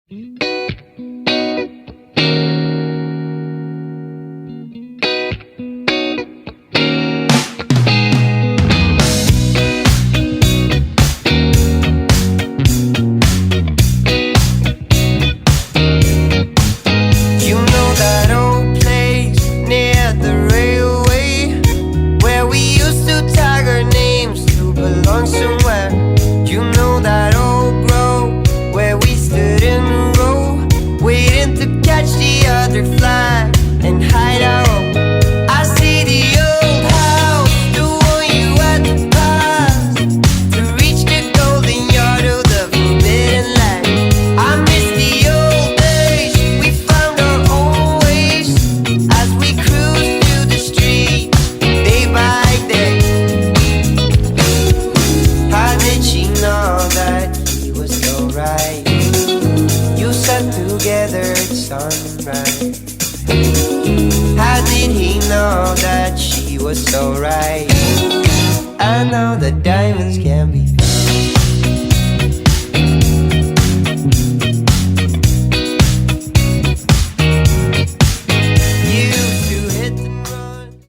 Somewhere, you know that old grove where we stood in a row, waiting to catch the other flag and hide our own. I see the old house, the one you had to pass to reach the golden yard of the forbidden land. I miss the old days, we found our own ways as we cruised through the streets day by day. She know that he was so right. You sat together at sunrise. How did he know that she was so right? I know that diamonds can be found.